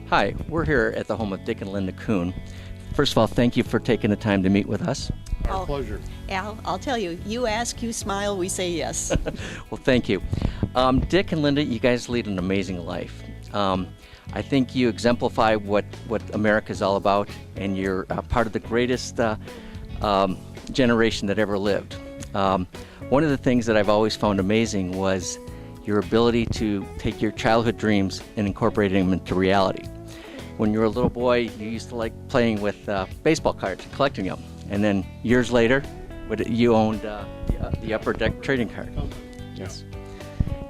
Hi, we're here at the home of Dick and Linda Kughn. First of all, thank you for taking the time to meet with us. Our pleasure. Al, I'll tell you, you ask, you smile, we say yes. Well, thank you. Dick and Linda, you guys lead an amazing life. I think you exemplify what America's all about, and you're part of the greatest generation that ever lived. One of the things that I've always found amazing was your ability to take your childhood dreams and incorporate them into reality. When you were a little boy, you used to like playing with baseball cards and collecting them. And then years later, you owned the Upper Deck trading card. Yes.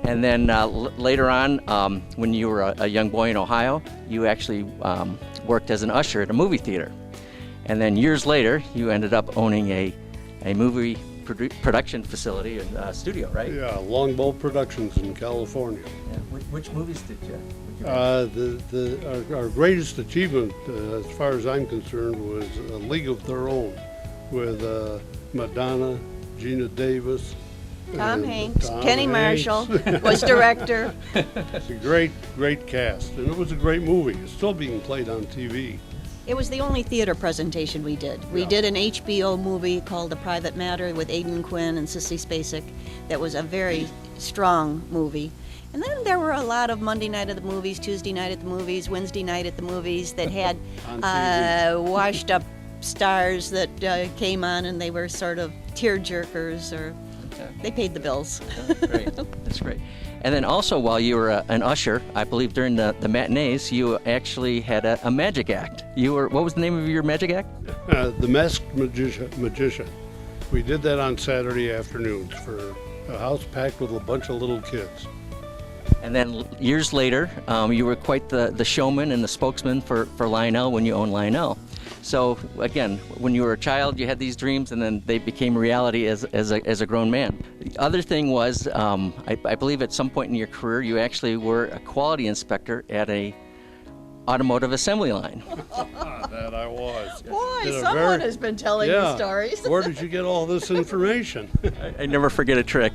And then later on, when you were a young boy in Ohio, you actually worked as an usher at a movie theater. And then years later, you ended up owning a movie production facility and studio, right? Yeah, Longbow Productions in California. Yeah. Which movies did you? Our greatest achievement, as far as I'm concerned, was A League of Their Own with Madonna, Gina Davis, Tom Hanks, Tom Kenny Hanks. Marshall was director. It's a great cast, and it was a great movie. It's still being played on TV. It was the only theater presentation we did. We did an HBO movie called A Private Matter with Aidan Quinn and Sissy Spacek. That was a very strong movie. And then there were a lot of Monday night at the movies, Tuesday night at the movies, Wednesday night at the movies that had washed up stars that came on, and they were sort of tear-jerkers, or they paid the bills. That's great. That's great. And then also, while you were an usher, I believe during the matinees, you actually had a magic act. What was the name of your magic act? The Masked Magician. We did that on Saturday afternoons for a house packed with a bunch of little kids. And then years later, you were quite the showman and the spokesman for Lionel when you owned Lionel. So again, when you were a child, you had these dreams, and then they became reality as a grown man. The other thing was, I believe at some point in your career, you actually were a quality inspector at a automotive assembly line. That I was. Boy, someone has been telling the stories. Where did you get all this information? I never forget a trick.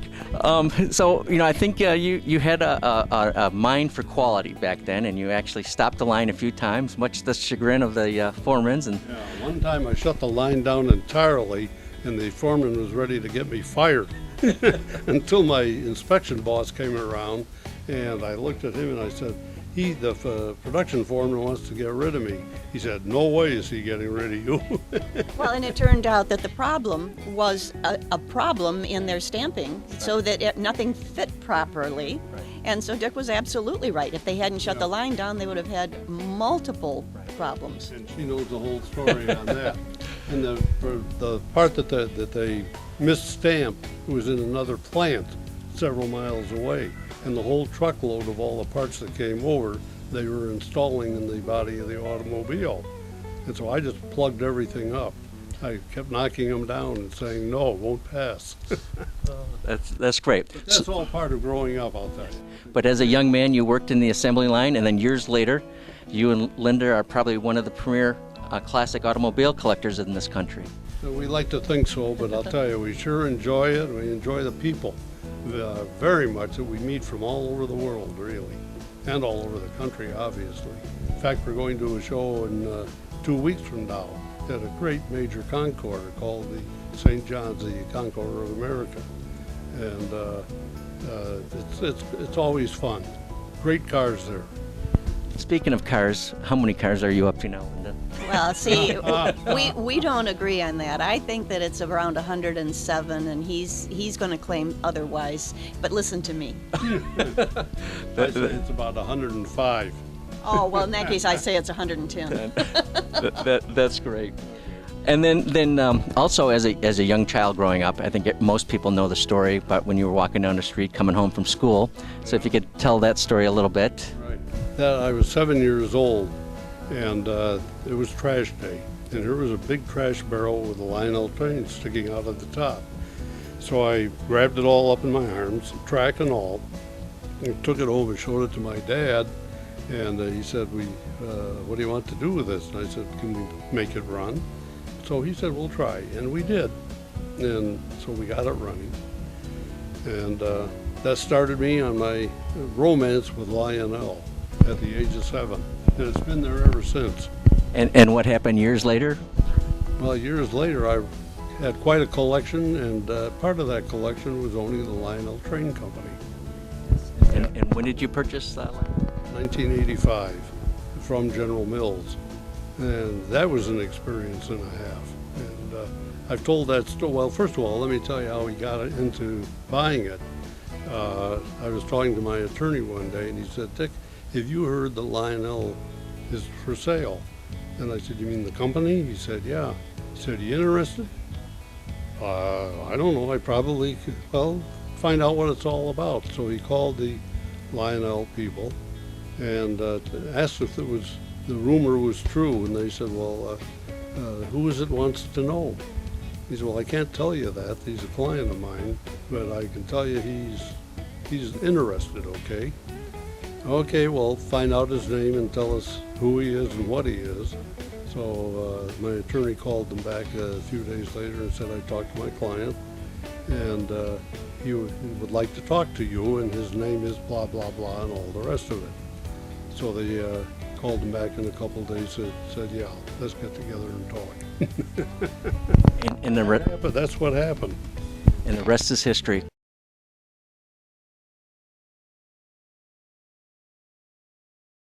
So, I think you had a mind for quality back then, and you actually stopped the line a few times, much to the chagrin of the foremans. And one time I shut the line down entirely, and the foreman was ready to get me fired until my inspection boss came around, and I looked at him and I said, the production foreman wants to get rid of me. He said, no way is he getting rid of you. Well, and it turned out that the problem was a problem in their stamping, so that nothing fit properly. Right. And so Dick was absolutely right. If they hadn't shut the line down, they would have had multiple problems. And she knows the whole story on that. And the part that they misstamped was in another plant several miles away. And the whole truckload of all the parts that came over, they were installing in the body of the automobile. And so I just plugged everything up. I kept knocking them down and saying, no, it won't pass. That's great. But that's all part of growing up, I'll tell you. But as a young man, you worked in the assembly line, and then years later, you and Linda are probably one of the premier classic automobile collectors in this country. We like to think so, but I'll tell you, we sure enjoy it. We enjoy the people. Very much, that we meet from all over the world, really, and all over the country, obviously. In fact, we're going to a show in 2 weeks from now at a great major concours called the St. John's, the Concours of America, and it's always fun. Great cars there. Speaking of cars, how many cars are you up to now, Linda? Well, see, we don't agree on that. I think that it's around 107, and he's going to claim otherwise. But listen to me. I say it's about 105. Oh, well, in that case, I say it's 110. That's great. And then also as a young child growing up, I think most people know the story, but when you were walking down the street coming home from school. So if you could tell that story a little bit. Right. I was 7 years old, and it was trash day. And here was a big trash barrel with a Lionel Train sticking out of the top. So I grabbed it all up in my arms, track and all, and took it over, showed it to my dad, and he said, what do you want to do with this? And I said, can we make it run? So he said, we'll try, and we did. And so we got it running. And that started me on my romance with Lionel at the age of 7. and it's been there ever since. And what happened years later? Well, years later, I had quite a collection, and part of that collection was owning the Lionel Train Company. And when did you purchase that? 1985 from General Mills, and that was an experience and a half. And I've told that story. Well, first of all, let me tell you how we got into buying it. I was talking to my attorney one day, and he said, "Dick, have you heard that Lionel is for sale?" And I said, "You mean the company?" He said, "Yeah." He said, "Are you interested?" I don't know. I probably could, well, find out what it's all about. So he called the Lionel people and asked if it was, the rumor was true. And they said, "Well, who is it wants to know?" He said, "Well, I can't tell you that. He's a client of mine, but I can tell you he's interested, okay?" "Okay, well, find out his name and tell us who he is and what he is." So my attorney called them back a few days later and said, "I talked to my client, and he would like to talk to you, and his name is blah, blah, blah," and all the rest of it. So they called him back in a couple of days and said, "Yeah, let's get together and talk." And But that's what happened. the rest is history.